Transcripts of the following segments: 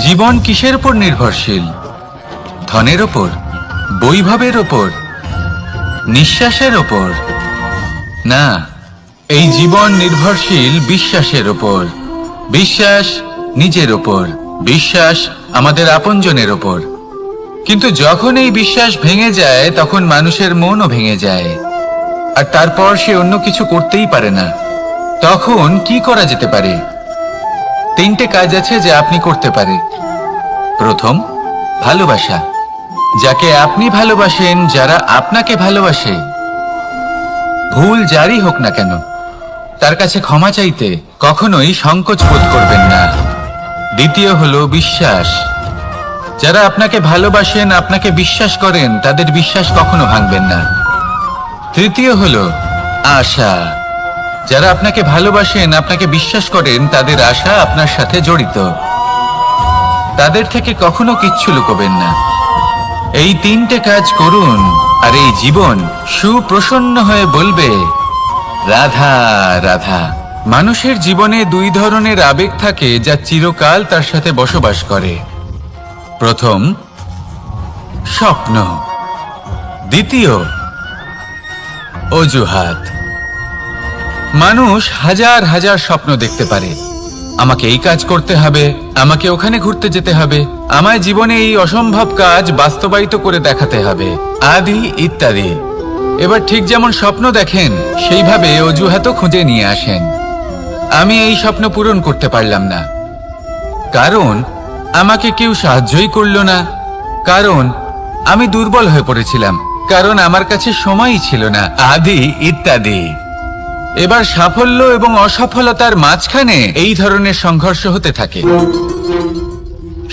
জীবন কিসের উপর নির্ভরশীল? ধনের ওপর, বৈভবের ওপর, নিঃশ্বাসের ওপর? না, এই জীবন নির্ভরশীল বিশ্বাসের ওপর। বিশ্বাস নিজের ওপর, বিশ্বাস আমাদের আপনজনের ওপর। কিন্তু যখন এই বিশ্বাস ভেঙে যায় তখন মানুষের মনও ভেঙে যায়, আর তারপর সে অন্য কিছু করতেই পারে না। তখন কি করা যেতে পারে? তিনটে কাজ আছে যা আপনি করতে পারে। প্রথম, ভালোবাসা। যাকে আপনি ভালোবাসেন, যারা আপনাকে ভালোবাসে, ভুল যারই হোক না কেন, তার কাছে ক্ষমা চাইতে কখনোই সংকোচ বোধ করবেন না। দ্বিতীয় হলো বিশ্বাস। যারা আপনাকে ভালোবাসেন, আপনাকে বিশ্বাস করেন, তাদের বিশ্বাস কখনো ভাঙবেন না। তৃতীয় হলো আশা। যারা আপনাকে ভালোবাসেন, আপনাকে বিশ্বাস করেন, তাদের আশা আপনার সাথে জড়িত। তাদের থেকে কখনো কিচ্ছু লুকোবেন না। এই তিনটে কাজ করুন আর এই জীবন সুপ্রসন্ন হয়ে বলবে, রাধা রাধা। মানুষের জীবনে দুই ধরনের আবেগ থাকে যা চিরকাল তার সাথে বসবাস করে। প্রথম, স্বপ্ন। দ্বিতীয়, অজুহাত। মানুষ হাজার হাজার স্বপ্ন দেখতে পারে। আমাকে এই কাজ করতে হবে, আমাকে ওখানে ঘুরতে যেতে হবে, আমায় জীবনে এই অসম্ভব কাজ বাস্তবায়িত করে দেখাতে হবে, আদি ইত্যাদি। এবার ঠিক যেমন স্বপ্ন দেখেন, সেইভাবে অজুহাতও খুঁজে নিয়ে আসেন। আমি এই স্বপ্ন পূরণ করতে পারলাম না, কারণ আমাকে কেউ সাহায্যই করল না, কারণ আমি দুর্বল হয়ে পড়েছিলাম, কারণ আমার কাছে সময়ই ছিল না, আদি ইত্যাদি। এবার সাফল্য এবং অসফলতার মাঝখানে এই ধরনের সংঘর্ষ হতে থাকে।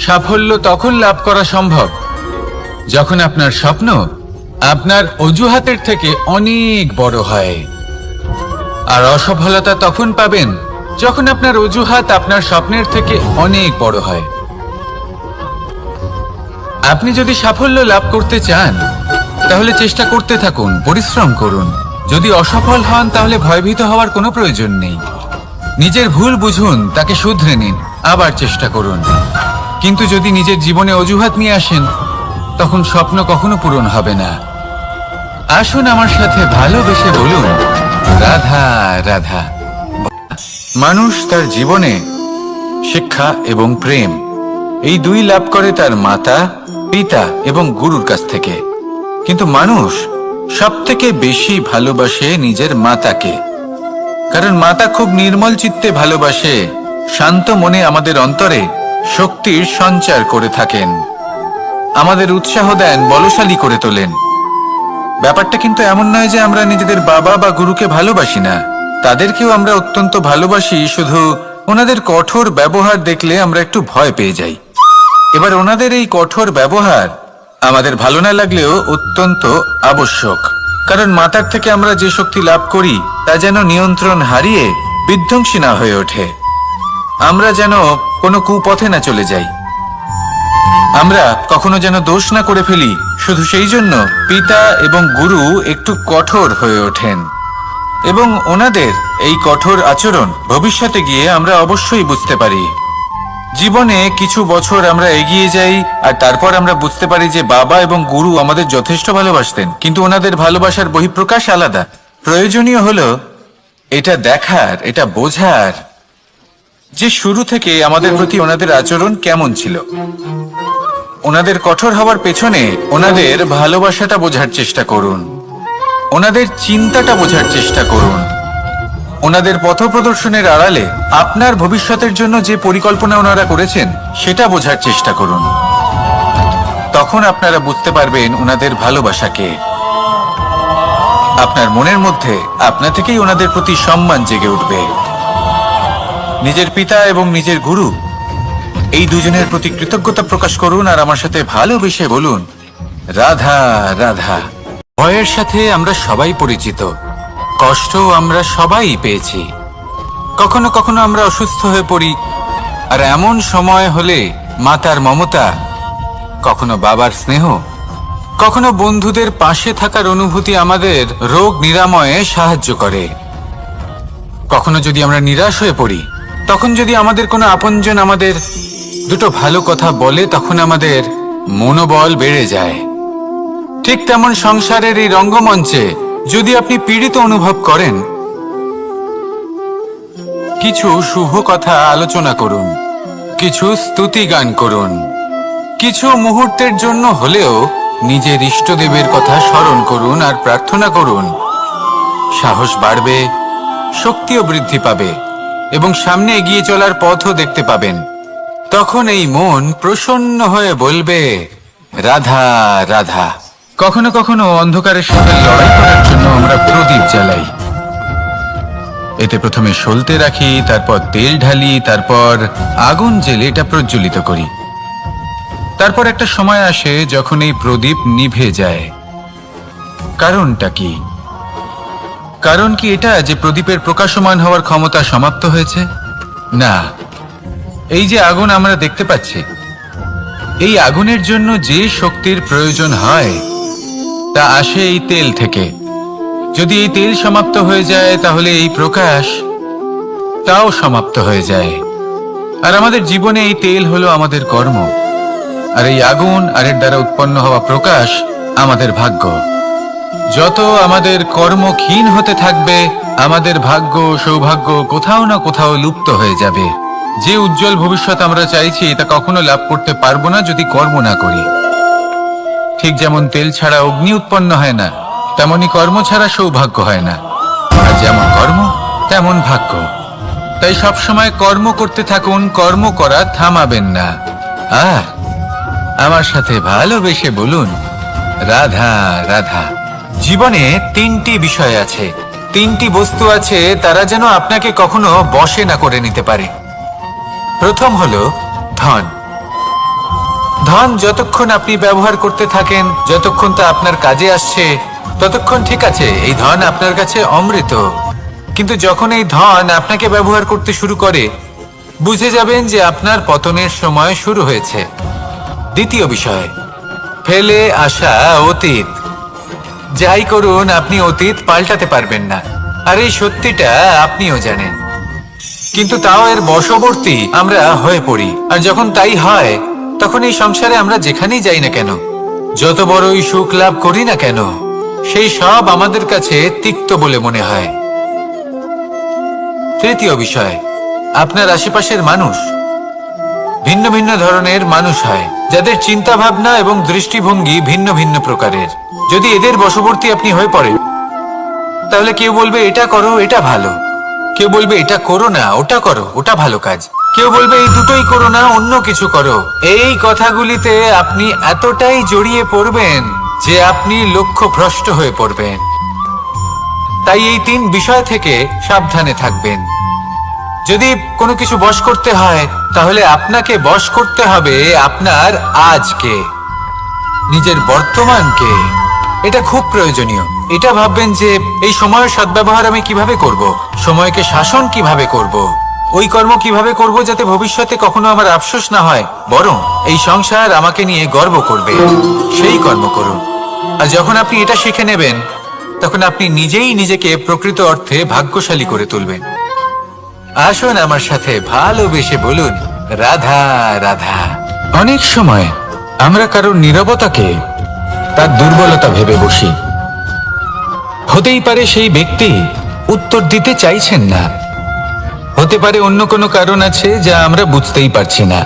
সাফল্য তখন লাভ করা সম্ভব যখন আপনার স্বপ্ন আপনার অজুহাতের থেকে অনেক বড় হয়, আর অসফলতা তখন পাবেন যখন আপনার অজুহাত আপনার স্বপ্নের থেকে অনেক বড় হয়। আপনি যদি সাফল্য লাভ করতে চান, তাহলে চেষ্টা করতে থাকুন, পরিশ্রম করুন। যদি অসফল হন, তাহলে ভয়ভীত হওয়ার কোনো প্রয়োজন নেই। নিজের ভুল বুঝুন, তাকে শুধরে নিন, আবার চেষ্টা করুন। কিন্তু যদি নিজের জীবনে অজুহাত নিয়ে আসেন, তখন স্বপ্ন কখনো পূরণ হবে না। আসুন আমার সাথে ভালোবেসে বলুন, রাধা রাধা। মানুষ তার জীবনে শিক্ষা এবং প্রেম, এই দুই লাভ করে তার মাতা, পিতা এবং গুরুর কাছ থেকে। কিন্তু মানুষ সব থেকে বেশি ভালোবাসে নিজের মাতাকে, কারণ মাতা খুব নির্মল চিত্তে ভালোবাসে, শান্ত মনে আমাদের অন্তরে শক্তির সঞ্চার করে থাকেন, আমাদের উৎসাহ দেন, বলশালী করে তোলেন। ব্যাপারটা কিন্তু এমন নয় যে আমরা নিজেদের বাবা বা গুরুকে ভালোবাসি না, তাদেরকেও আমরা অত্যন্ত ভালোবাসি, শুধু ওনাদের কঠোর ব্যবহার দেখলে আমরা একটু ভয় পেয়ে যাই। এবার ওনাদের এই কঠোর ব্যবহার আমাদের ভালো না লাগলেও অত্যন্ত আবশ্যক, কারণ মাতার থেকে আমরা যে শক্তি লাভ করি তা যেন নিয়ন্ত্রণ হারিয়ে বিধ্বংসী না হয়ে ওঠে। আমরা যেন কোনো কুপথে না চলে যাই, আমরা কখনো যেন দোষ না করে ফেলি। শুধু সেই জন্য পিতা এবং গুরু একটু কঠোর হয়ে ওঠেন, এবং ওনাদের এই কঠোর আচরণ ভবিষ্যতে গিয়ে আমরা অবশ্যই বুঝতে পারি। জীবনে কিছু বছর আমরা এগিয়ে যাই, আর তারপর আমরা বুঝতে পারি যে বাবা এবং গুরু আমাদের যথেষ্ট ভালোবাসতেন, কিন্তু ওনাদের ভালোবাসার বহিঃপ্রকাশ আলাদা। প্রয়োজনীয় হলো এটা দেখার, এটা বোঝার যে শুরু থেকে আমাদের প্রতি ওনাদের আচরণ কেমন ছিল। ওনাদের কঠোর হওয়ার পেছনে ওনাদের ভালোবাসাটা বোঝার চেষ্টা করুন, ওনাদের চিন্তাটা বোঝার চেষ্টা করুন, ওনাদের পথপ্রদর্শনের আড়ালে আপনার ভবিষ্যতের জন্য যে পরিকল্পনা ওনারা করেছেন সেটা বোঝার চেষ্টা করুন। তখন আপনারা বুঝতে পারবেন ওনাদের ভালোবাসাকে। আপনার মনের মধ্যে আপনা থেকেই ওনাদের প্রতি সম্মান জেগে উঠবে। নিজের পিতা এবং নিজের গুরু, এই দুজনের প্রতি কৃতজ্ঞতা প্রকাশ করুন আর আমার সাথে ভালোবেসে বলুন, রাধা রাধা। ভয়ের সাথে আমরা সবাই পরিচিত, কষ্ট আমরা সবাই পেয়েছি। কখনো কখনো আমরা অসুস্থ হয়ে পড়ি, আর এমন সময় হলে মাতার মমতা, কখনো বাবার স্নেহ, কখনো বন্ধুদের পাশে থাকার অনুভূতি আমাদের রোগ নিরাময়ে সাহায্য করে। কখনো যদি আমরা নিরাশ হয়ে পড়ি, তখন যদি আমাদের কোনো আপনজন আমাদের দুটো ভালো কথা বলে তখন আমাদের মনোবল বেড়ে যায়। ঠিক তেমন সংসারের এই রঙ্গমঞ্চে যদি আপনি পীড়িত অনুভব করেন, কিছু শুভ কথা আলোচনা করুন, কিছু স্তুতি গান করুন, কিছু মুহূর্তের জন্য হলেও নিজের ইষ্টদেবের কথা স্মরণ করুন আর প্রার্থনা করুন। সাহস বাড়বে, শক্তিও বৃদ্ধি পাবে এবং সামনে এগিয়ে চলার পথও দেখতে পাবেন। তখন এই মন প্রসন্ন হয়ে বলবে, রাধা রাধা। কখনো কখনো অন্ধকারের সাথে লড়াই করার জন্য আমরা প্রদীপ জ্বালাই। এতে প্রথমে সলতে রাখি, তারপর তেল ঢালি, তারপর আগুন জেলে এটা প্রজ্বলিত করি। তারপর একটা সময় আসে যখন এই প্রদীপ নিভে যায়। কারণটা কি? কারণ কি এটা যে প্রদীপের প্রকাশমান হওয়ার ক্ষমতা সমাপ্ত হয়েছে? না, এই যে আগুন আমরা দেখতে পাচ্ছি, এই আগুনের জন্য যে শক্তির প্রয়োজন হয় তা আসে এই তেল থেকে। যদি এই তেল সমাপ্ত হয়ে যায় তাহলে এই প্রকাশ তাও সমাপ্ত হয়ে যায়। আর আমাদের জীবনে এই তেল হলো আমাদের কর্ম, আর এই আগুন আর এর দ্বারা উৎপন্ন হওয়া প্রকাশ আমাদের ভাগ্য। যত আমাদের কর্ম ক্ষীণ হতে থাকবে, আমাদের ভাগ্য সৌভাগ্য কোথাও না কোথাও লুপ্ত হয়ে যাবে। যে উজ্জ্বল ভবিষ্যৎ আমরা চাইছি তা কখনো লাভ করতে পারবো না যদি কর্ম না করি। ঠিক যেমন তেল ছাড়া অগ্নি উৎপন্ন হয় না, তেমনি কর্ম ছাড়া সৌভাগ্য হয় না। আর যেমন কর্ম তেমন ভাগ্য। তাই সবসময় কর্ম করতে থাকুন, কর্ম করা থামাবেন না। আর আমার সাথে ভালোবেসে বলুন, রাধা রাধা। জীবনে তিনটি বিষয় আছে, তিনটি বস্তু আছে, তারা যেন আপনাকে কখনো বশে না করে নিতে পারে। প্রথম হলো ধন। ধন যতক্ষণ আপনি ব্যবহার করতে থাকেন, যতক্ষণ তা আপনার কাজে আসছে, ততক্ষণ ঠিক আছে, এই ধন আপনার কাছে অমৃত। কিন্তু যখন এই ধন আপনাকে ব্যবহার করতে শুরু করে, বুঝে যাবেন যে আপনার পতনের সময় শুরু হয়েছে। দ্বিতীয় বিষয়, ফেলে আসা অতীত। যাই করুন, আপনি অতীত পাল্টাতে পারবেন না, আর এই সত্যিটা আপনিও জানেন। কিন্তু তাও এর বশবর্তী আমরা হয়ে পড়ি। আর যখন তাই হয়, তখন এই সংসারে আমরা যেখানেই যাই না কেন, যত বড়ই সুখ লাভ করি না কেন, সেই সব আমাদের কাছে তিক্ত বলে মনে হয়। তৃতীয় বিষয়, আপনার আশেপাশের মানুষ ভিন্ন ভিন্ন ধরনের মানুষ হয়, যাদের চিন্তা ভাবনা এবং দৃষ্টিভঙ্গি ভিন্ন ভিন্ন প্রকারের। যদি এদের বশবর্তী আপনি হয়ে পড়েন, তাহলে কেউ বলবে এটা করো, এটা ভালো। কেউ বলবে এটা করো না, ওটা করো, ওটা ভালো কাজ। কেউ বলবে এই দুটোই করো না, অন্য কিছু করো। এই কথাগুলিতে আপনি এতটাই জড়িয়ে পড়বেন যে আপনি লক্ষ্যভ্রষ্ট হয়ে পড়বেন। তাই এই তিন বিষয় থেকে সাবধানে থাকবেন। যদি কোনো কিছু বশ করতে হয়, তাহলে আপনাকে বশ করতে হবে আপনার আজকে, নিজের বর্তমানকে। এটা খুব প্রয়োজনীয়। এটা ভাববেন যে এই সময়ের সদ্ব্যবহার আমি কিভাবে করব, সময়কে শাসন কিভাবে করব, ওই কর্ম কিভাবে করব যাতে ভবিষ্যতে কখনো আমার আফসোস না হয়, বরং এই সংসার আমাকে নিয়ে গর্ব করবে, সেই কর্ম করুন। আর যখন আপনি এটা শিখে নেবেন, তখন আপনি নিজেই নিজেকে প্রকৃত অর্থে ভাগ্যশালী করে তুলবেন। আসুন আমার সাথে ভালোবেসে বলুন, রাধা রাধা। অনেক সময় আমরা কারোর নীরবতাকে তার দুর্বলতা ভেবে বসি। হতেই পারে সেই ব্যক্তি উত্তর দিতে চাইছেন না, হতে পারে অন্য কোনো কারণ আছে যা আমরা বুঝতেই পারছি না।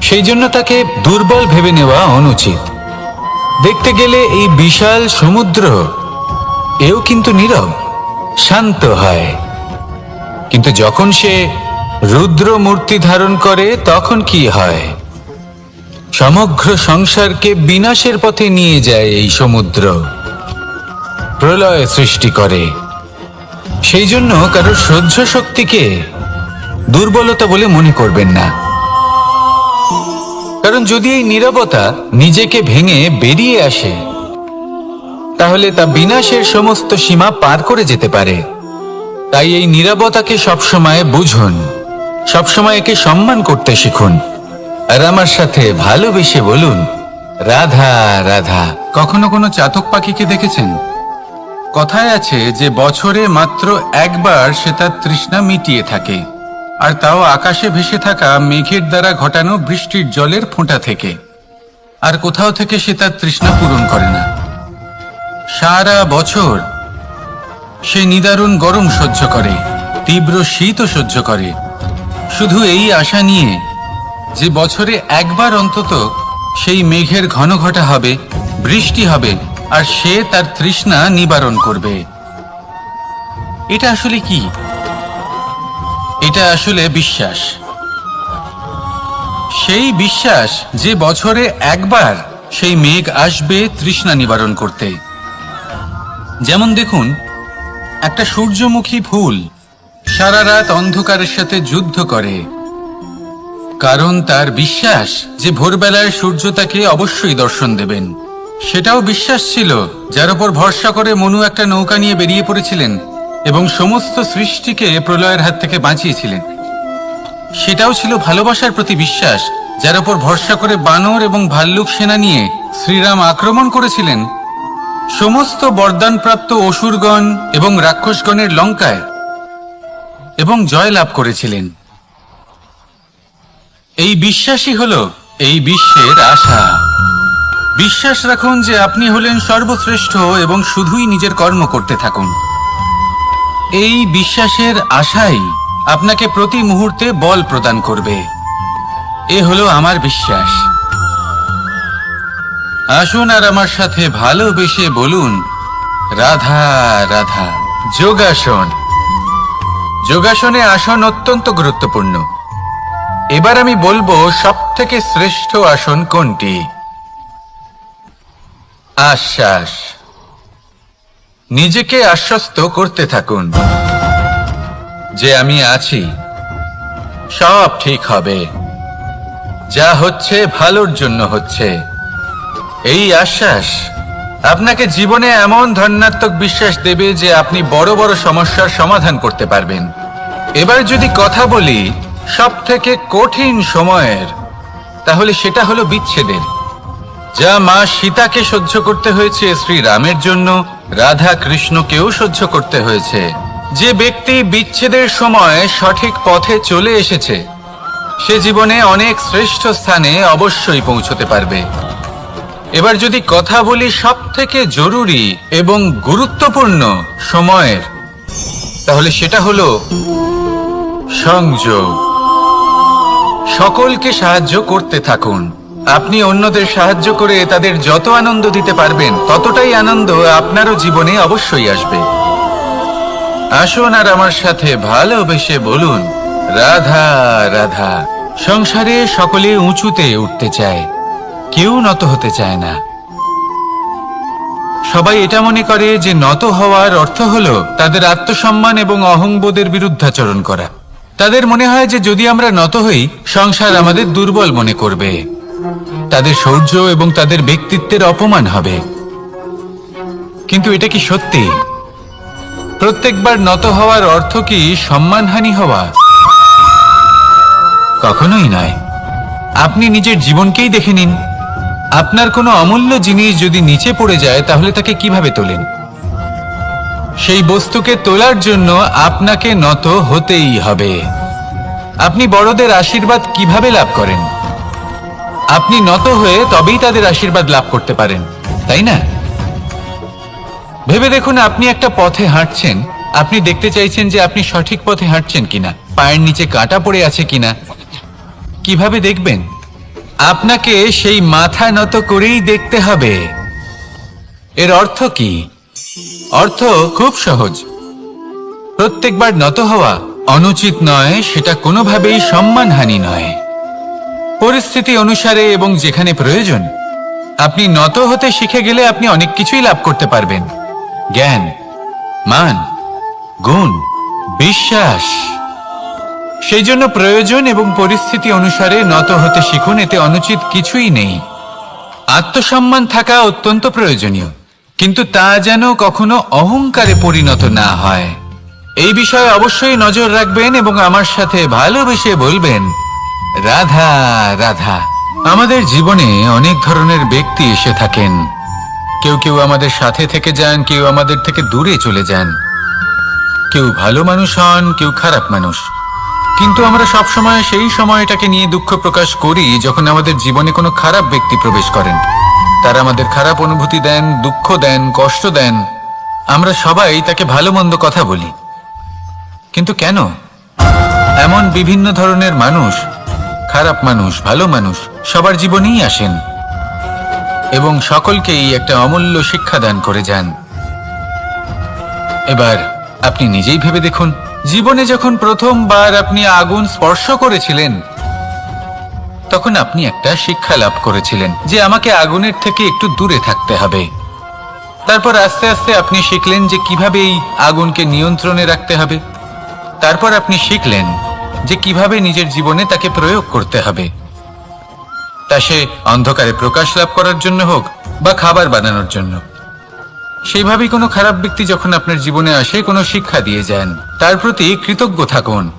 সেই জন্য তাকে দুর্বল ভেবে নেওয়া অনুচিত। দেখতে গেলে এই বিশাল সমুদ্র এও কিন্তু নীরব, শান্ত হয়। কিন্তু যখন সে রুদ্র মূর্তি ধারণ করে, তখন কি হয়? সমগ্র সংসারকে বিনাশের পথে নিয়ে যায় এই সমুদ্র, প্রলয় সৃষ্টি করে। সেই জন্য কারোর সহ্য শক্তিকে দুর্বলতা বলে মনে করবেন না। কারণ যদি এই নীরবতা নিজেকে ভেঙে বেরিয়ে আসে, তাহলে তা বিনাশের সমস্ত সীমা পার করে যেতে পারে। তাই এই নীরবতাকে সবসময় বুঝুন, সবসময় একে সম্মান করতে শিখুন। আর আমার সাথে ভালোবেসে বলুন, রাধা রাধা। কখনো কোনো চাতক পাখিকে দেখেছেন? কথায় আছে যে বছরে মাত্র একবার সে তার তৃষ্ণা মিটিয়ে থাকে। আর তাও আকাশে ভেসে থাকা মেঘের দ্বারা ঘটানো বৃষ্টির জলের ফোঁটা থেকে। আর কোথাও থেকে সে তার তৃষ্ণা পূরণ করে না। সারা বছর সে নিদারুণ গরম সহ্য করে, তীব্র শীতও সহ্য করে, শুধু এই আশা নিয়ে যে বছরে একবার অন্তত সেই মেঘের ঘন ঘটা হবে, বৃষ্টি হবে, আর সে তার তৃষ্ণা নিবারণ করবে। এটা আসলে কি? এটা আসলে বিশ্বাস। সেই বিশ্বাস যে বছরে একবার সেই মেঘ আসবে তৃষ্ণা নিবারণ করতে। যেমন দেখুন, একটা সূর্যমুখী ফুল সারা রাত অন্ধকারের সাথে যুদ্ধ করে, কারণ তার বিশ্বাস যে ভোরবেলায় সূর্য তাকে অবশ্যই দর্শন দেবেন। সেটাও বিশ্বাস ছিল যার উপর ভরসা করে মনু একটা নৌকা নিয়ে বেরিয়ে পড়েছিলেন এবং সমস্ত সৃষ্টিকে প্রলয়ের হাত থেকে বাঁচিয়েছিলেন। সেটাও ছিল ভালোবাসার প্রতি বিশ্বাস, যার উপর ভরসা করে বানর এবং ভাল্লুক সেনা নিয়ে শ্রীরাম আক্রমণ করেছিলেন সমস্ত বরদানপ্রাপ্ত অসুরগণ এবং রাক্ষসগণের লঙ্কায় এবং জয় লাভ করেছিলেন। এই বিশ্বাসই হলো এই বিশ্বের আশা। বিশ্বাস রাখুন যে আপনি হলেন সর্বশ্রেষ্ঠ এবং শুধুই নিজের কর্ম করতে থাকুন। এই বিশ্বাসের আশাই আপনাকে প্রতি মুহূর্তে বল প্রদান করবে। এ হলো আমার বিশ্বাস। আসুন আর আমার সাথে ভালোবেসে বলুন, রাধা রাধা। যোগাসন। যোগাসনে আসন অত্যন্ত গুরুত্বপূর্ণ। এবার আমি বলবো সবথেকে শ্রেষ্ঠ আসন কোনটি। আশ্বাস। নিজেকে আশ্বস্ত করতে থাকুন যে আমি আছি, সব ঠিক হবে, যা হচ্ছে ভালোর জন্য হচ্ছে। এই আশ্বাস আপনাকে জীবনে এমন ধনাত্মক বিশ্বাস দেবে যে আপনি বড় বড় সমস্যার সমাধান করতে পারবেন। এবার যদি কথা বলি সবথেকে কঠিন সময়ের, তাহলে সেটা হলো বিচ্ছেদের। যা মা সীতাকে সহ্য করতে হয়েছে শ্রীরামের জন্য, রাধা কৃষ্ণকেও সহ্য করতে হয়েছে। যে ব্যক্তি বিচ্ছেদের সময় সঠিক পথে চলে এসেছে সে জীবনে অনেক শ্রেষ্ঠ স্থানে অবশ্যই পৌঁছতে পারবে। এবার যদি কথা বলি সবথেকে জরুরি এবং গুরুত্বপূর্ণ সময়ের, তাহলে সেটা হলো সংযোগ। সকলকে সাহায্য করতে থাকুন। আপনি অন্যদের সাহায্য করে তাদের যত আনন্দ দিতে পারবেন ততটাই আনন্দ আপনারও জীবনে অবশ্যই আসবে। আসুন আর আমার সাথে ভালোবেসে বলুন, রাধা রাধা। সংসারে সকলে উঁচুতে উঠতে চায়, কেউ নত হতে চায় না। সবাই এটা মনে করে যে নত হওয়ার অর্থ হলো তাদের আত্মসম্মান এবং অহংবোধের বিরুদ্ধাচরণ করা। তাদের মনে হয় যে যদি আমরা নত হই সংসার আমাদের দুর্বল মনে করবে, তাদের শৌর্য এবং তাদের ব্যক্তিত্বের অপমান হবে। কিন্তু এটা কি সত্যি? প্রত্যেকবার নত হওয়ার অর্থ কি সম্মানহানি হওয়া? কখনোই নয়। আপনি নিজের জীবনকেই দেখে নিন। আপনার কোনো অমূল্য জিনিস যদি নিচে পড়ে যায় তাহলে তাকে কিভাবে তোলেন? সেই বস্তুকে তোলার জন্য আপনাকে নত হতেই হবে। আপনি বড়দের আশীর্বাদ কিভাবে লাভ করেন? আপনি নত হয়ে তবেই তাদের আশীর্বাদ লাভ করতে পারেন, তাই না? ভেবে দেখুন, আপনি একটা পথে হাঁটছেন, আপনি দেখতে চাইছেন যে আপনি সঠিক পথে হাঁটছেন কিনা, পায়ের নিচে কাঁটা পড়ে আছে কিনা। কিভাবে দেখবেন? আপনাকে সেই মাথা নত করেই দেখতে হবে। এর অর্থ কি? অর্থ খুব সহজ। প্রত্যেকবার নত হওয়া অনুচিত নয়, সেটা কোনোভাবেই সম্মানহানি নয়। পরিস্থিতি অনুসারে এবং যেখানে প্রয়োজন আপনি নত হতে শিখে গেলে আপনি অনেক কিছুই লাভ করতে পারবেন। জ্ঞান, মান, গুণ, বিশ্বাস। সেই জন্য প্রয়োজন এবং পরিস্থিতি অনুসারে নত হতে শিখুন। এতে অনুচিত কিছুই নেই। আত্মসম্মান থাকা অত্যন্ত প্রয়োজনীয়, কিন্তু তা যেন কখনো অহংকারে পরিণত না হয়। এই বিষয়ে অবশ্যই নজর রাখবেন এবং আমার সাথে ভালোবেসে বলবেন, রাধা রাধা। আমাদের জীবনে অনেক ধরনের ব্যক্তি এসে থাকেন। কেউ কেউ আমাদের সাথে থেকে যান, কেউ আমাদের থেকে দূরে চলে যান। কেউ ভালো মানুষ হন, কেউ খারাপ মানুষ। কিন্তু আমরা সবসময় সেই সময়টাকে নিয়ে দুঃখ প্রকাশ করি যখন আমাদের জীবনে কোনো খারাপ ব্যক্তি প্রবেশ করেন। তারা আমাদের খারাপ অনুভূতি দেন, দুঃখ দেন, কষ্ট দেন। আমরা সবাই তাকে ভালো মন্দ কথা বলি। কিন্তু কেন? এমন বিভিন্ন ধরনের মানুষ, খারাপ মানুষ, ভালো মানুষ সবার জীবনেই আসেন এবং সকলকেই একটা অমূল্য শিক্ষা দান করে যান। এবার আপনি নিজেই ভেবে দেখুন, জীবনে যখন প্রথমবার আপনি আগুন স্পর্শ করেছিলেন তখন আপনি একটা শিক্ষা লাভ করেছিলেন যে আমাকে আগুনের থেকে একটু দূরে থাকতে হবে। তারপর আস্তে আস্তে আপনি শিখলেন যে কিভাবে এই আগুনকে নিয়ন্ত্রণে রাখতে হবে। তারপর আপনি শিখলেন যে কিভাবে নিজের জীবনে তাকে প্রয়োগ করতে হবে, তা সে অন্ধকারে প্রকাশ লাভ করার জন্য হোক বা খাবার বানানোর জন্য। সেইভাবেই কোনো খারাপ ব্যক্তি যখন আপনার জীবনে আসে কোনো শিক্ষা দিয়ে যান, তার প্রতি কৃতজ্ঞ থাকুন।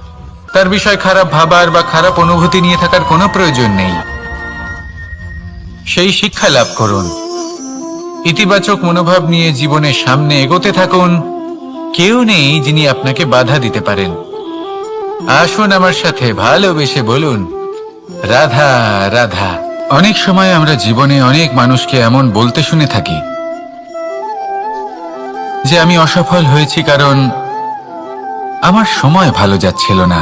তার বিষয় খারাপ ভাবার বা খারাপ অনুভূতি নিয়ে থাকার কোনো প্রয়োজন নেই। সেই শিক্ষা লাভ করুন, ইতিবাচক মনোভাব নিয়ে জীবনের সামনে এগোতে থাকুন। কেউ নেই যিনি আপনাকে বাধা দিতে পারেন। আসুন আমার সাথে ভালোবেসে বলুন, রাধা রাধা। অনেক সময় আমরা জীবনে অনেক মানুষকে এমন বলতে শুনে থাকি যে আমি অসফল হয়েছি কারণ আমার সময় ভালো যাচ্ছিল না।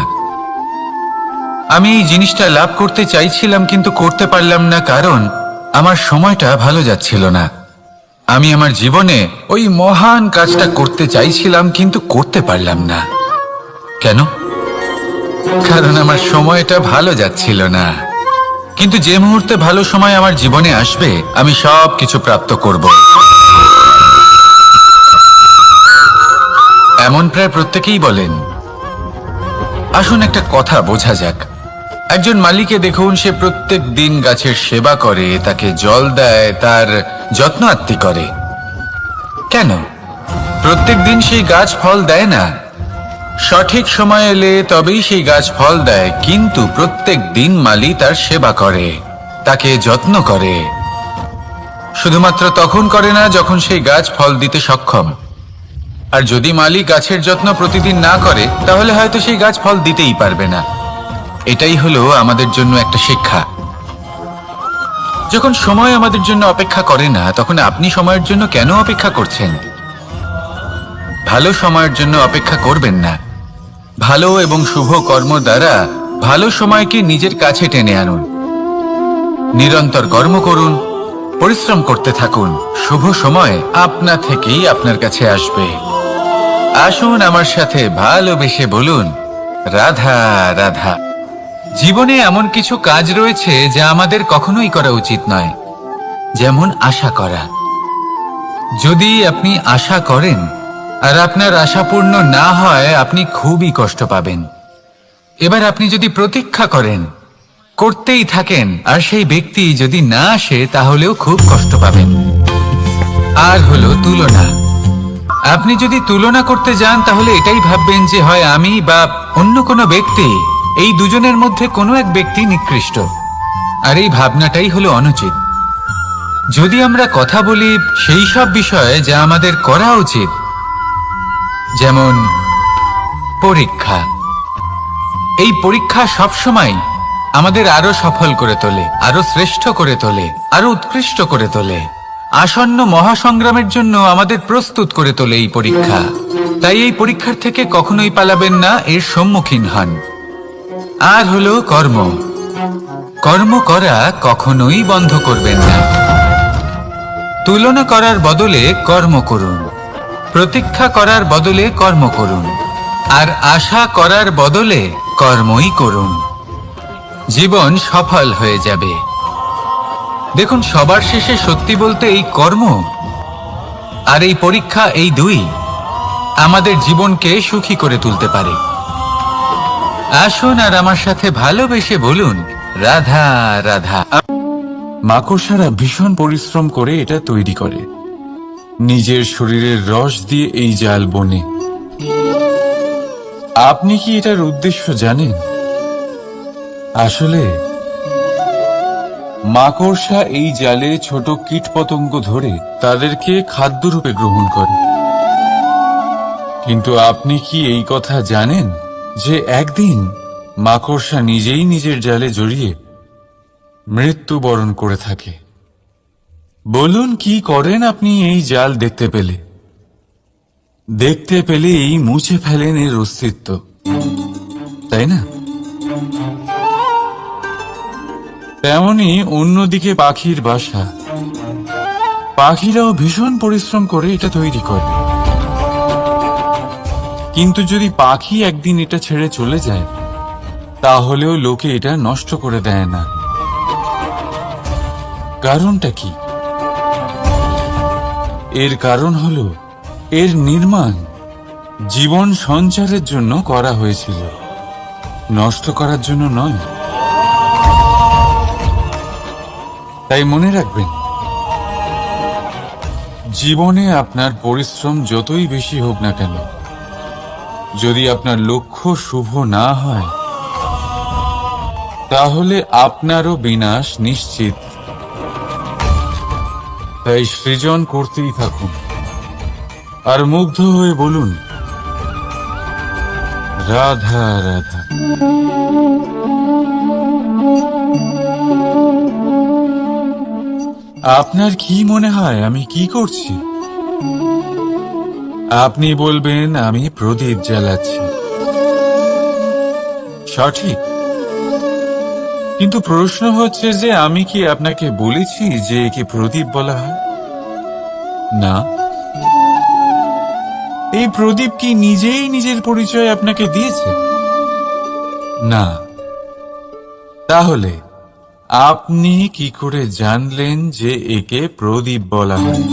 আমি এই জিনিসটা লাভ করতে চাইছিলাম কিন্তু করতে পারলাম না কারণ আমার সময়টা ভালো যাচ্ছিল না। আমি আমার জীবনে ওই মহান কাজটা করতে চাইছিলাম কিন্তু করতে পারলাম না। কেন? কারণ আমার সময়টা ভালো যাচ্ছিল না। কিন্তু যে মুহূর্তে ভালো সময় আমার জীবনে আসবে আমি সব কিছু প্রাপ্ত করব। এমন প্রায় প্রত্যেকেই বলেন। আসুন একটা কথা বোঝা যাক। একজন মালিকে দেখুন, সে প্রত্যেক দিন গাছের সেবা করে, তাকে জল দেয়, তার যত্ন আত্তি করে। কেন? প্রত্যেক দিন সেই গাছ ফল দেয় না। সঠিক সময় এলে তবেই সেই গাছ ফল দেয়, কিন্তু প্রত্যেক দিন মালি তার সেবা করে, তাকে যত্ন করে। শুধুমাত্র তখন করে না যখন সেই গাছ ফল দিতে সক্ষম। আর যদি মালি গাছের যত্ন প্রতিদিন না করে তাহলে হয়তো সেই গাছ ফল দিতেই পারবে না। এটাই হলো আমাদের জন্য একটা শিক্ষা। যখন সময় আমাদের জন্য অপেক্ষা করে না তখন আপনি সময়ের জন্য কেন অপেক্ষা করছেন? ভালো সময়ের জন্য অপেক্ষা করবেন না। ভালো এবং শুভ কর্ম দ্বারা ভালো সময়কে নিজের কাছে টেনে আনুন। নিরন্তর কর্ম করুন, পরিশ্রম করতে থাকুন। শুভ সময় আপনা থেকেই আপনার কাছে আসবে। আসুন আমার সাথে ভালোবেসে বলুন, রাধা রাধা। জীবনে এমন কিছু কাজ রয়েছে যা আমাদের কখনোই করা উচিত নয়, যেমন আশা করা। যদি আপনি আশা করেন আর আপনার আশা পূর্ণ না হয় আপনি খুবই কষ্ট পাবেন। এবার আপনি যদি প্রতীক্ষা করেন, করতেই থাকেন, আর সেই ব্যক্তি যদি না আসে তাহলেও খুব কষ্ট পাবেন। আর হলো তুলনা। আপনি যদি তুলনা করতে যান তাহলে এটাই ভাববেন যে হয় আমি বা অন্য কোনো ব্যক্তি, এই দুজনের মধ্যে কোনো এক ব্যক্তি নিকৃষ্ট। আর এই ভাবনাটাই হলো অনুচিত। যদি আমরা কথা বলি সেই সব বিষয়ে যা আমাদের করা উচিত, যেমন পরীক্ষা। এই পরীক্ষা সবসময় আমাদের আরো সফল করে তোলে, আরো শ্রেষ্ঠ করে তোলে, আরো উৎকৃষ্ট করে তোলে। আসন্ন মহাসংগ্রামের জন্য আমাদের প্রস্তুত করে তোলে এই পরীক্ষা। তাই এই পরীক্ষার থেকে কখনোই পালাবেন না, এর সম্মুখীন হন। আর হলো কর্ম। কর্ম করা কখনোই বন্ধ করবেন না। তুলনা করার বদলে কর্ম করুন, প্রতীক্ষা করার বদলে কর্ম করুন, আর আশা করার বদলে কর্মই করুন। জীবন সফল হয়ে যাবে। দেখুন, সবার শেষে সত্যি বলতে এই কর্ম আর এই পরীক্ষা, এই দুই আমাদের জীবনকে সুখী করে তুলতে পারে। আসুন আর আমার সাথে ভালোবেসে বলুন, রাধা রাধা। মাকড়সারা ভীষণ পরিশ্রম করে এটা তৈরি করে, নিজের শরীরের রস দিয়ে এই জাল বনে। আপনি কি এটার উদ্দেশ্য জানেন? আসলে মাকড়সা এই জালে ছোট কীটপতঙ্গ ধরে তাদেরকে খাদ্যরূপে গ্রহণ করে। কিন্তু আপনি কি এই কথা জানেন যে একদিন মাকড়সা নিজেই নিজের জালে জড়িয়ে মৃত্যুবরণ করে থাকে। বলুন, কি করেন আপনি এই জাল দেখতে পেলে? দেখতে পেলেই মুছে ফেলেন এর অস্তিত্ব, তাই না? তেমনি অন্যদিকে পাখির বাসা, পাখিরাও ভীষণ পরিশ্রম করে এটা তৈরি করে। কিন্তু যদি পাখি একদিন এটা ছেড়ে চলে যায়, তাহলেও লোকে এটা নষ্ট করে দেয় না। কারণটা কি? এর কারণ হলো এর নির্মাণ জীবন সঞ্চারের জন্য করা হয়েছিল, নষ্ট করার জন্য নয়। তাই মনে রাখবেন, জীবনে আপনার পরিশ্রম যতই বেশি হোক না কেন, যদি আপনার লক্ষ্য শুভ না হয়, তাহলে আপনারও বিনাশ নিশ্চিত। তাই সৃজন করতেই থাকুন আর মুগ্ধ হয়ে বলুন, রাধা রাধা। আপনার কি মনে হয় আমি কি করছি? আপনি বলবেন আমি প্রদীপ জ্বালাচ্ছি। সঠিক, কিন্তু প্রশ্ন হচ্ছে যে আমি কি আপনাকে বলেছি যে একে প্রদীপ বলা হয়? না। এই প্রদীপ কি নিজেই নিজের পরিচয় আপনাকে দিয়েছে? না। তাহলে আপনি কি করে জানলেন যে একে প্রদীপ বলা হয়?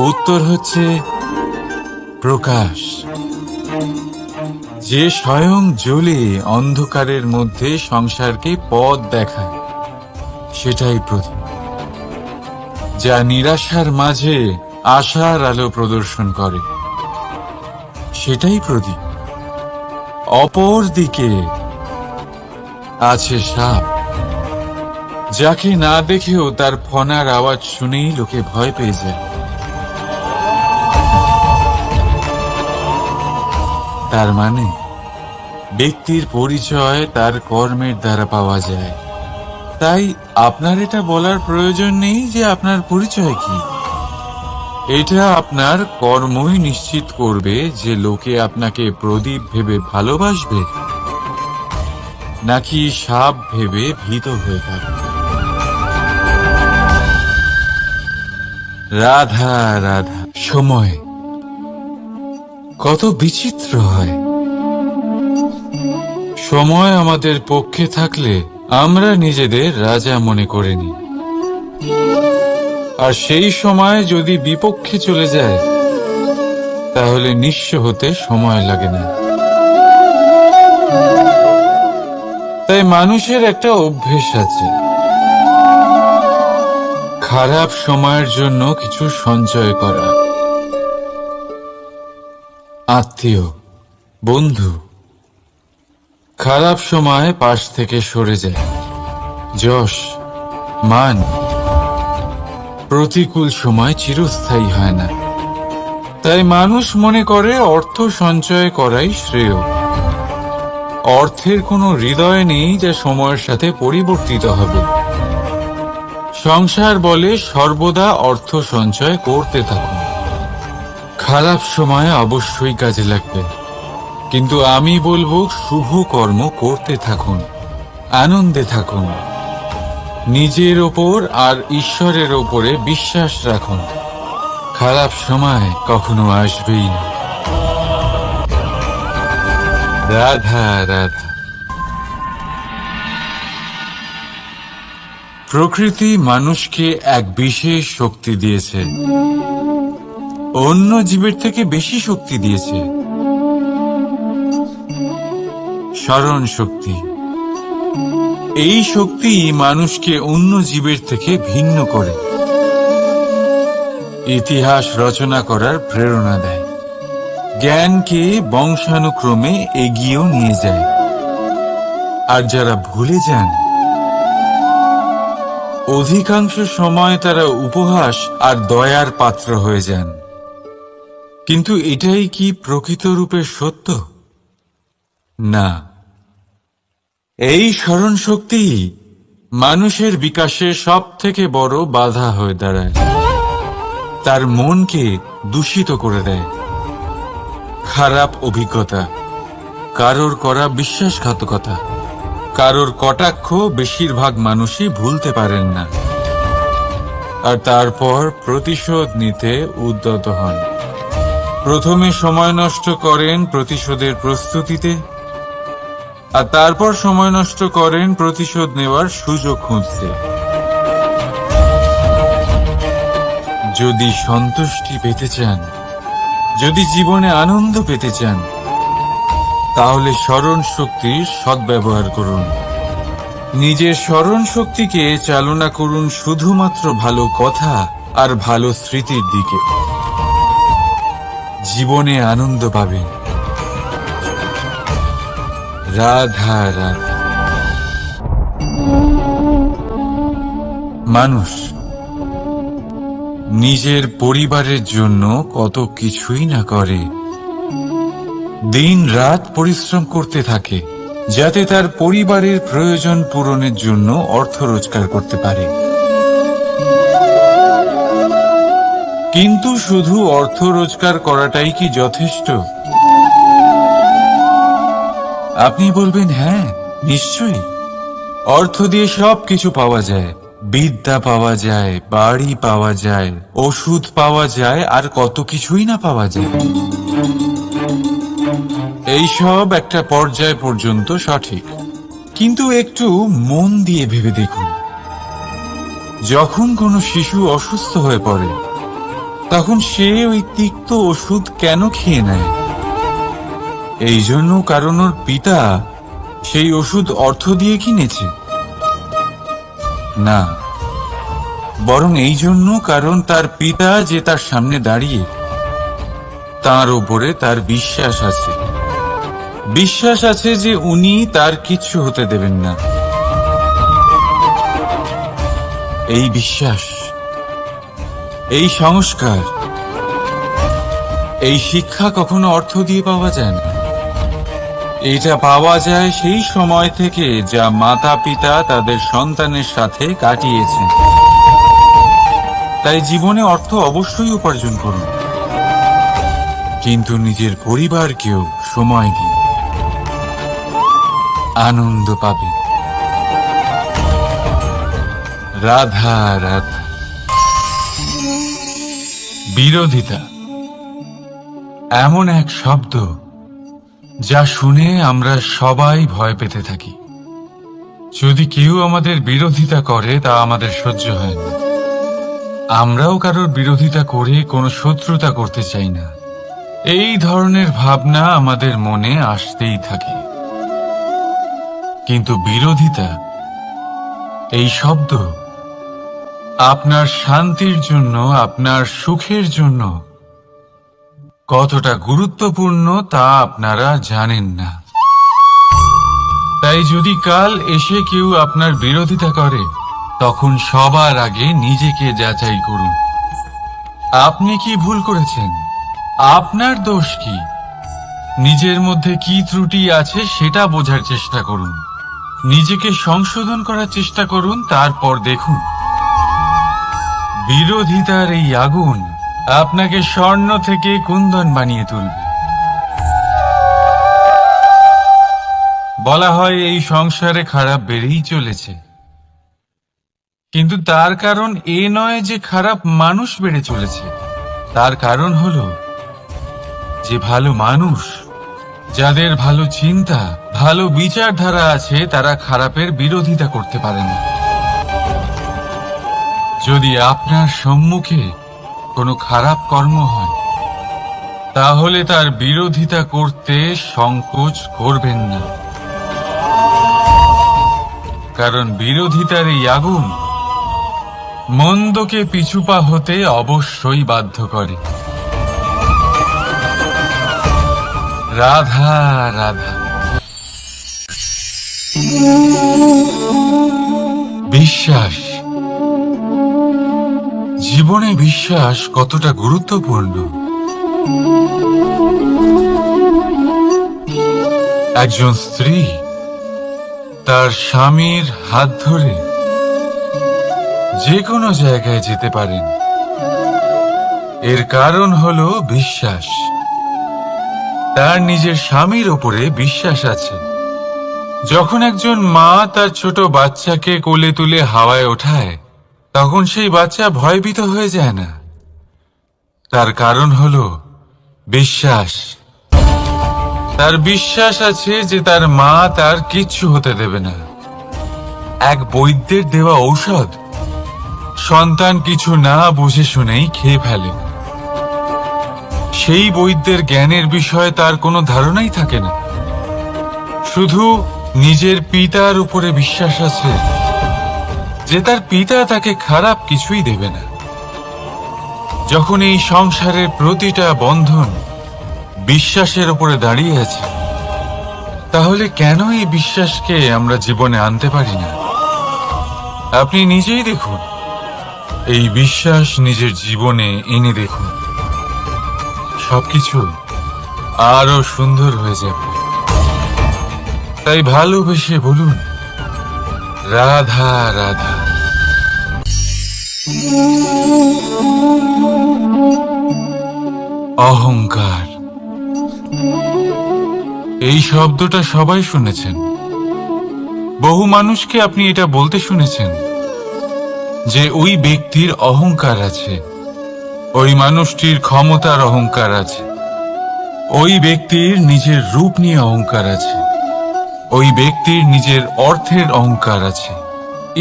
উত্তর হচ্ছে প্রকাশ, যে স্বয়ং জ্বলে অন্ধকারের মধ্যে সংসারকে পথ দেখায়, সেটাই প্রদীপ। যা নিরাশার মাঝে আশার আলো প্রদর্শন করে, সেটাই প্রদীপ। অপর দিকে আছে সাপ, যাকে না দেখেও তার ফনার আওয়াজ শুনেই লোকে ভয় পেয়ে যায়। তার মানে ব্যক্তির পরিচয় তার কর্মের দ্বারা পাওয়া যায়। তাই আপনার এটা বলার প্রয়োজন নেই যে আপনার পরিচয় কি। এটা আপনার কর্মই নিশ্চিত করবে যে লোকে আপনাকে প্রদীপ ভেবে ভালোবাসবে নাকি সাপ ভেবে ভীত হয়ে থাকবে। রাধা রাধা। সময় কত বিচিত্র হয়। সময় আমাদের পক্ষে থাকলে আমরা নিজেদের রাজা মনে করে নিই, আর সেই সময় যদি বিপক্ষে চলে যায়, তাহলে নিঃস্ব হতে সময় লাগে না। তাই মানুষের একটা অভ্যেস আছে, খারাপ সময়ের জন্য কিছু সঞ্চয় করা। আত্মীয়, বন্ধু খারাপ সময় পাশ থেকে সরে যায়। যশ, মান প্রতিকূল সময় চিরস্থায়ী হয় না। তাই মানুষ মনে করে অর্থ সঞ্চয় করাই শ্রেয়। অর্থের কোনো হৃদয় নেই যা সময়ের সাথে পরিবর্তিত হবে। সংসার বলে সর্বদা অর্থ সঞ্চয় করতে থাকুন। খারাপ সময় অবশ্যই কাজে লাগবে, কিন্তু আমি বলবো শুভ কর্ম করতে থাকুন, আনন্দে থাকুন, নিজের ওপর আর ঈশ্বরের ওপরে বিশ্বাস রাখুন। খারাপ সময় কখনো আসবেই না। রাধা রাধা। প্রকৃতি মানুষকে এক বিশেষ শক্তি দিয়েছে, অন্য জীবের থেকে বেশি শক্তি দিয়েছে। স্মরণ শক্তি। এই শক্তি মানুষকে অন্য জীবের থেকে ভিন্ন করে, ইতিহাস রচনা করার প্রেরণা দেয়, জ্ঞানকে বংশানুক্রমে এগিয়েও নিয়ে যায়। আর যারা ভুলে যান, অধিকাংশ সময় তারা উপহাস আর দয়ার পাত্র হয়ে যান। কিন্তু এটাই কি প্রকৃত রূপে সত্য? না, এই স্মরণ শক্তি মানুষের বিকাশে সব থেকে বড় বাধা হয়ে দাঁড়ায়। তার মনকে দূষিত করে দেয়। খারাপ অভিজ্ঞতা, কারোর করা বিশ্বাসঘাতকতা, কারোর কটাক্ষ বেশিরভাগ মানুষই ভুলতে পারেন না, আর তারপর প্রতিশোধ নিতে উদ্যত হন। প্রথমে সময় নষ্ট করেন প্রতিশোধের প্রস্তুতিতে, আর তারপর সময় নষ্ট করেন প্রতিশোধ নেওয়ার সুযোগ খুঁজতে। যদি সন্তুষ্টি পেতে চান, যদি জীবনে আনন্দ পেতে চান, তাহলে স্মরণ শক্তির সদ্ব্যবহার করুন। নিজের স্মরণ শক্তিকে চালনা করুন শুধুমাত্র ভালো কথা আর ভালো স্মৃতির দিকে। জীবনে আনন্দ পাবেন। রাধা রাধা। মানুষ নিজের পরিবারের জন্য কত কিছুই না করে, দিন রাত পরিশ্রম করতে থাকে যাতে তার পরিবারের প্রয়োজন পূরণের জন্য অর্থ রোজগার করতে পারে। কিন্তু শুধু অর্থ রোজগার করাটাই কি যথেষ্ট? আপনি বলবেন, হ্যাঁ নিশ্চয়ই, অর্থ দিয়ে সব কিছু পাওয়া যায়। বিদ্যা পাওয়া যায়, বাড়ি পাওয়া যায়, ওষুধ পাওয়া যায়, আর কত কিছুই না পাওয়া যায়। এই সব একটা পর্যায় পর্যন্ত সঠিক, কিন্তু একটু মন দিয়ে ভেবে দেখুন, যখন কোনো শিশু অসুস্থ হয়ে পড়ে তখন সে ওই তিক্ত ওষুধ কেন খেয়ে নেয়? এই জন্য কারণ ওর পিতা সেই ওষুধ অর্থ দিয়ে কিনেছে? না, বরং এই জন্য কারণ তার পিতা যে তার সামনে দাঁড়িয়ে, তার উপরে তার বিশ্বাস আছে। বিশ্বাস আছে যে উনি তার কিচ্ছু হতে দেবেন না। এই বিশ্বাস, এই সংস্কার, এই শিক্ষা কখনো অর্থ দিয়ে পাওয়া যায় না। এটা পাওয়া যায় সেই সময় থেকে যা মাতা পিতা তাদের সন্তানের সাথে কাটিয়েছেন। তাই জীবনে অর্থ অবশ্যই উপার্জন করুন, কিন্তু নিজের পরিবারকেও সময় দিন। আনন্দ পাবেন। রাধা রাধা। বিরোধিতা এমন এক শব্দ যা শুনে আমরা সবাই ভয় পেতে থাকি। যদি কেউ আমাদের বিরোধিতা করে তা আমাদের সহ্য হয় না। আমরাও কারোর বিরোধিতা করে কোনো শত্রুতা করতে চাই না। এই ধরনের ভাবনা আমাদের মনে আসতেই থাকে। কিন্তু বিরোধিতা, এই শব্দ আপনার শান্তির জন্য, আপনার সুখের জন্য কতটা গুরুত্বপূর্ণ তা আপনারা জানেন না। তাই যদি কাল এসে কেউ আপনার বিরোধিতা করে, তখন সবার আগে নিজেকে যাচাই করুন। আপনি কি ভুল করেছেন? আপনার দোষ কি? নিজের মধ্যে কি ত্রুটি আছে সেটা বোঝার চেষ্টা করুন। নিজেকে সংশোধন করার চেষ্টা করুন, তারপর দেখুন বিরোধিতার এই আগুন আপনাকে স্বর্ণ থেকে কুন্দন বানিয়ে তুলবে। বলা হয় এই সংসারে খারাপ বেড়েই চলেছে, কিন্তু তার কারণ এ নয় যে খারাপ মানুষ বেড়ে চলেছে। তার কারণ হলো যে ভালো মানুষ, যাদের ভালো চিন্তা, ভালো বিচারধারা আছে, তারা খারাপের বিরোধিতা করতে পারে না। যদি আপনার সম্মুখে কোনো খারাপ কর্ম হয়, তাহলে তার বিরোধিতা করতে সংকোচ করবেন না, কারণ বিরোধিতার এই আগুন মন্দকে পিছুপা হতে অবশ্যই বাধ্য করে। রাধা রাধা। বিশ্বাস, জীবনে বিশ্বাস কতটা গুরুত্বপূর্ণ। একজন স্ত্রী তার স্বামীর হাত ধরে যে কোনো জায়গায় যেতে পারেন, এর কারণ হলো বিশ্বাস। তার নিজের স্বামীর ওপরে বিশ্বাস আছে। যখন একজন মা তার ছোট বাচ্চাকে কোলে তুলে হাওয়ায় ওঠায়, তখন সেই বাচ্চা ভয়ভীত হয়ে যায় না। তার কারণ হলো বিশ্বাস। তার বিশ্বাস আছে যে তার মা তার কিচ্ছু হতে দেবে না। এক বৈদ্যের দেওয়া ঔষধ সন্তান কিছু না বুঝে শুনেই খেয়ে ফেলে। সেই বৈদ্যের জ্ঞানের বিষয়ে তার কোনো ধারণাই থাকে না, শুধু নিজের পিতার উপরে বিশ্বাস আছে যে তার পিতা তাকে খারাপ কিছুই দেবে না। যখন এই সংসারের প্রতিটা বন্ধন বিশ্বাসের উপরে দাঁড়িয়ে আছে, তাহলে কেন এই বিশ্বাসকে আমরা জীবনে আনতে পারি না? আপনি নিজেই দেখুন, এই বিশ্বাস নিজের জীবনে এনে দেখুন, সবকিছু আরো সুন্দর হয়ে যাবে। তাই ভালোবেসে বলুন, রাধা রাধা। অহংকার, এই শব্দটা সবাই শুনেছেন। বহু মানুষকে আপনি এটা বলতে শুনেছেন যে ওই ব্যক্তির অহংকার আছে, ওই মানুষটির ক্ষমতার অহংকার আছে, ওই ব্যক্তির নিজের রূপ নিয়ে অহংকার আছে, ওই ব্যক্তির নিজের অর্থের অহংকার আছে,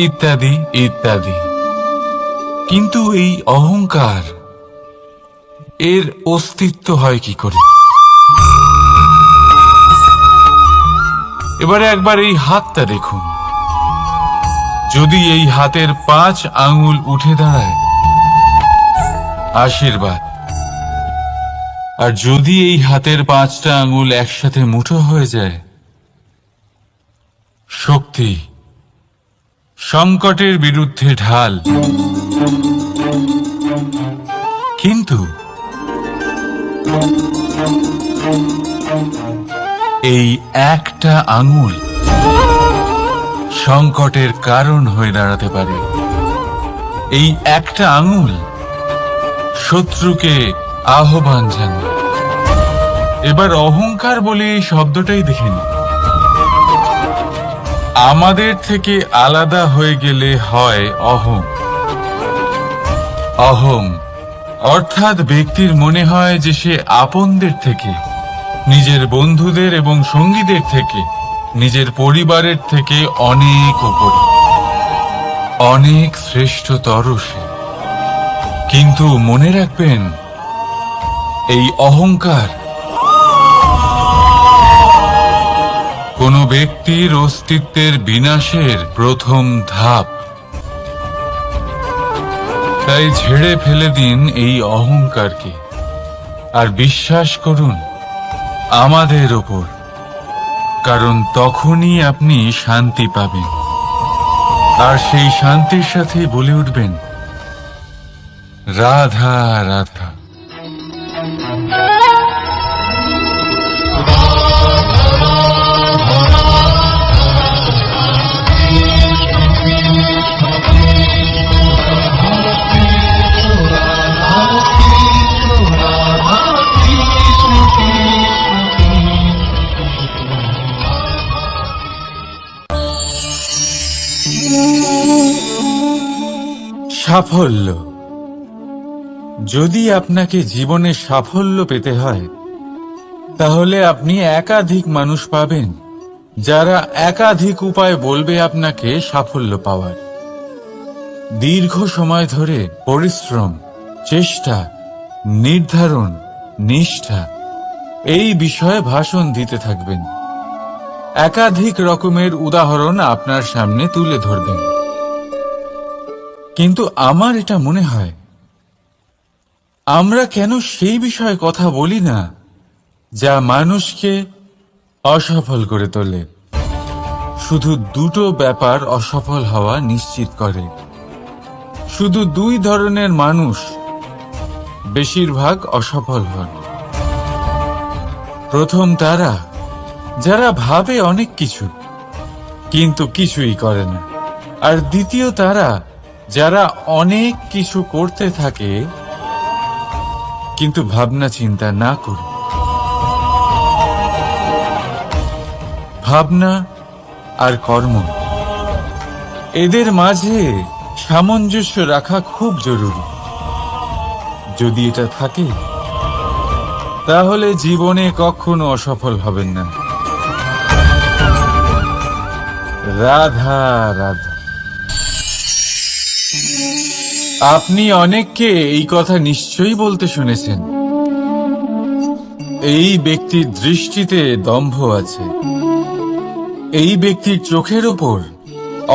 ইত্যাদি ইত্যাদি। কিন্তু এই অহংকার, এর অস্তিত্ব হয় কি করে? এবারে একবার এই হাতটা দেখুন। যদি এই হাতের 5 আঙ্গুল উঠে দাঁড়ায়, আশীর্বাদ। আর যদি এই হাতের 5টা আঙ্গুল একসাথে মুঠো হয়ে যায়, শক্তি, সংকটের বিরুদ্ধে ঢাল। কিন্তু এই একটা আঙ্গুল সংকটের কারণ হয়ে দাঁড়াতে পারে। এই একটা আঙ্গুল শত্রুকে আহ্বান জানায়। এবার অহংকার বলে এই শব্দটাই দেখে নিন। আমাদের থেকে আলাদা হয়ে গেলে হয় অহং। অহং অর্থাৎ ব্যক্তির মনে হয় যে সে আপনদের থেকে, নিজের বন্ধুদের এবং সঙ্গীদের থেকে, নিজের পরিবারের থেকে অনেক উপরে, অনেক শ্রেষ্ঠতর সে। কিন্তু মনে রাখবেন, এই অহংকার কোন ব্যক্তির অস্তিত্বের বিনাশের প্রথম ধাপ। তাই ঝেড়ে ফেলে দিন এই অহংকারকে, আর বিশ্বাস করুন আমাদের ওপর, কারণ তখনই আপনি শান্তি পাবেন। আর সেই শান্তির সাথে বলে উঠবেন, রাধা রাধা। সাফল্য। যদি আপনাকে জীবনে সাফল্য পেতে হয়, তাহলে আপনি একাধিক মানুষ পাবেন যারা একাধিক উপায় বলবে আপনাকে সাফল্য পাওয়ার। দীর্ঘ সময় ধরে পরিশ্রম, চেষ্টা, নির্ধারণ, নিষ্ঠা এই বিষয়ে ভাষণ দিতে থাকবেন। একাধিক রকমের উদাহরণ আপনার সামনে তুলে ধরবেন। কিন্তু আমার এটা মনে হয়, আমরা কেন সেই বিষয়ে কথা বলি না যা মানুষকে অসফল করে তোলে? শুধু দুটো ব্যাপার অসফল হওয়া নিশ্চিত করে। শুধু 2 ধরনের মানুষ বেশিরভাগ অসফল হন। প্রথম তারা যারা ভাবে অনেক কিছু কিন্তু কিছুই করে না, আর দ্বিতীয় তারা যারা অনেক কিছু করতে থাকে কিন্তু ভাবনা চিন্তা না করে। ভাবনা আর কর্ম, এদের মাঝে সামঞ্জস্য রাখা খুব জরুরি। যদি এটা থাকে তাহলে জীবনে কখনো অসফল হবেন না। রাধা রাধা। আপনি অনেককে এই কথা নিশ্চয়ই বলতে শুনেছেন, এই ব্যক্তির দৃষ্টিতে দম্ভ আছে, এই ব্যক্তির চোখের ওপর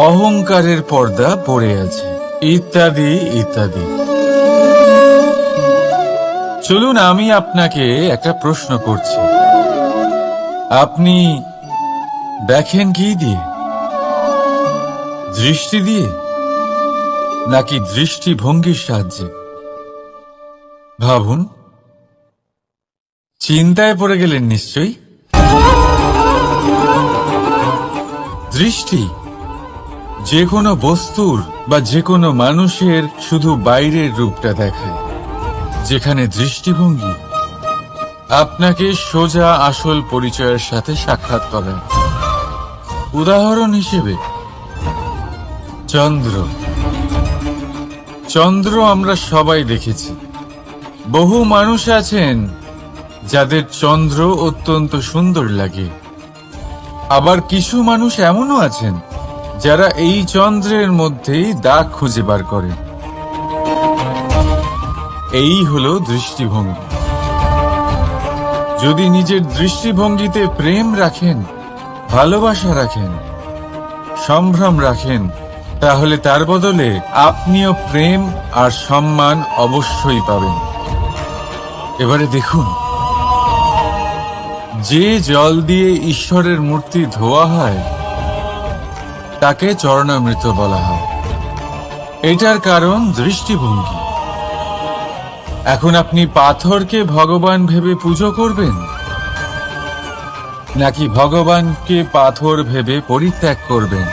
অহংকারের পর্দা পড়ে আছে, ইত্যাদি ইত্যাদি। চলুন আমি আপনাকে একটা প্রশ্ন করছি, আপনি দেখেন কি দিয়ে? দৃষ্টি দিয়ে নাকি দৃষ্টিভঙ্গির সাহায্যে? ভাবুন। চিন্তায় পড়ে গেলেন নিশ্চয়ই। দৃষ্টি যে কোনো বস্তুর বা যে কোনো মানুষের শুধু বাইরের রূপটা দেখায়, যেখানে দৃষ্টিভঙ্গি আপনাকে সোজা আসল পরিচয়ের সাথে সাক্ষাৎ করায়। উদাহরণ হিসেবে চন্দ্র। চন্দ্র আমরা সবাই দেখেছি। বহু মানুষ আছেন যাদের চন্দ্র অত্যন্ত সুন্দর লাগে, আবার কিছু মানুষ এমনও আছেন যারা এই চন্দ্রের মধ্যেই দাগ খুঁজে বার করে। এই হলো দৃষ্টিভঙ্গি। যদি নিজের দৃষ্টিভঙ্গিতে প্রেম রাখেন, ভালোবাসা রাখেন, সম্ভ্রম রাখেন, তাহলে তার বদলে আপনিও প্রেম আর সম্মান অবশ্যই পাবেন। এবারে দেখুন, যে জল দিয়ে ঈশ্বরের মূর্তি ধোয়া হয় তাকে চরণামৃত বলা হয়। এটার কারণ দৃষ্টিভঙ্গি। এখন আপনি পাথরকে ভগবান ভেবে পুজো করবেন নাকি ভগবানকে পাথর ভেবে পরিত্যাগ করবেন?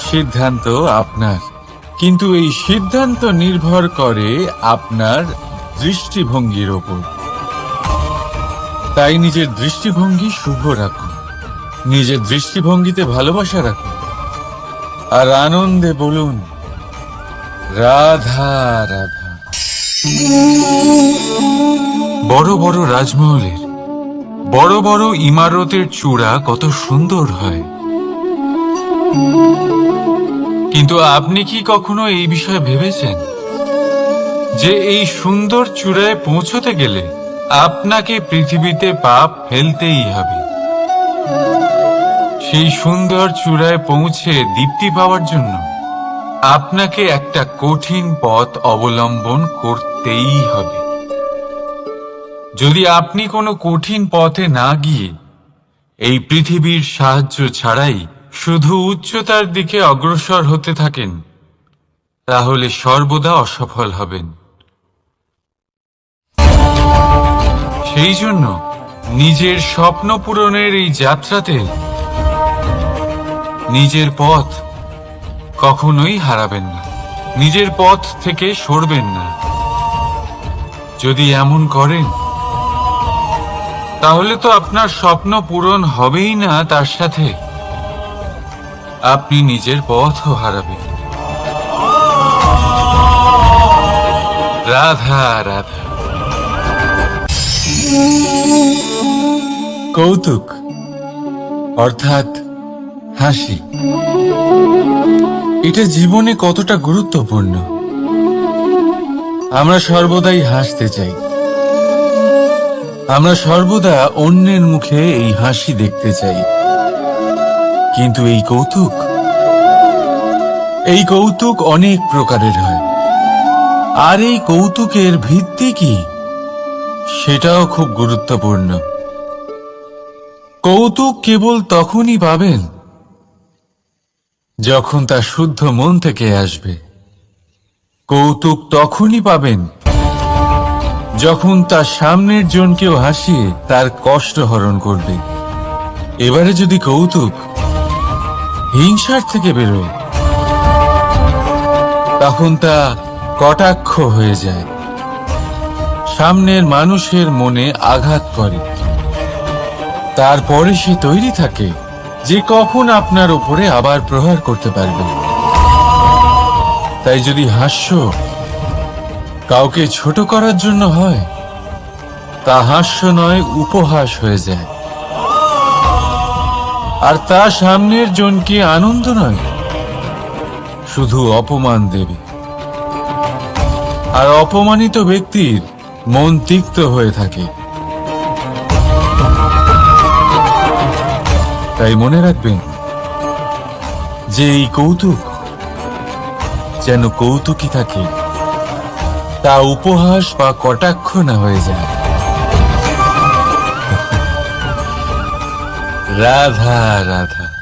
সিদ্ধান্ত আপনার, কিন্তু এই সিদ্ধান্ত নির্ভর করে আপনার দৃষ্টিভঙ্গির ওপর। তাই নিজের দৃষ্টিভঙ্গি শুভ রাখুন, নিজের দৃষ্টিভঙ্গিতে ভালোবাসা রাখুন, আর আনন্দে বলুন রাধা রাধা। বড় বড় রাজমহলের বড় বড় ইমারতের চূড়া কত সুন্দর হয়, কিন্তু আপনি কি কখনো এই বিষয়ে ভেবেছেন যে এই সুন্দর চূড়ায় পৌঁছতে গেলে আপনাকে পৃথিবীতে পাপ ফেলতেই হবে? সেই সুন্দর চূড়ায় পৌঁছে দীপ্তি পাওয়ার জন্য আপনাকে একটা কঠিন পথ অবলম্বন করতেই হবে। যদি আপনি কোনো কঠিন পথে না গিয়ে এই পৃথিবীর সাহায্য ছাড়াই শুধু উচ্চতার দিকে অগ্রসর হতে থাকেন, তাহলে সর্বদা অসফল হবেন। সেই জন্য নিজের স্বপ্ন পূরণের এই যাত্রাতে নিজের পথ কখনোই হারাবেন না, নিজের পথ থেকে সরবেন না। যদি এমন করেন তাহলে তো আপনার স্বপ্ন পূরণ হবেই না, তার সাথে আপনি নিজের পথও হারাবেন। রাধা রাধা। কৌতুক অর্থাৎ হাসি, এটা জীবনে কতটা গুরুত্বপূর্ণ। আমরা সর্বদাই হাসতে চাই, আমরা সর্বদা অন্যের মুখে এই হাসি দেখতে চাই। কিন্তু এই কৌতুক অনেক প্রকারের হয়, আর এই কৌতুকের ভিত্তি কি সেটাও খুব গুরুত্বপূর্ণ। কৌতুক কেবল তখনই পাবেন যখন তা শুদ্ধ মন থেকে আসবে। কৌতুক তখনই পাবেন যখন তার সামনের জনকেও হাসিয়ে তার কষ্ট হরণ করবে। এবারে যদি কৌতুক হিংসার থেকে বেরোয়, তখন তা কটাক্ষ হয়ে যায়, সামনের মানুষের মনে আঘাত করে। তারপরে সে তৈরি থাকে যে কখন আপনার উপরে আবার প্রহার করতে পারবে। তাই যদি হাস্য কাউকে ছোট করার জন্য হয়, তা হাস্য নয়, উপহাস হয়ে যায়। আর তা সামনের জনকে আনন্দ নয়, শুধু অপমান দেবে। আর অপমানিত ব্যক্তির মন তিক্ত হয়ে থাকে। তাই মনে রাখবেন যে এই কৌতুক যেন কৌতুকই থাকে, তা উপহাস বা কটাক্ষ না হয়ে যায়। রাধা রাধা।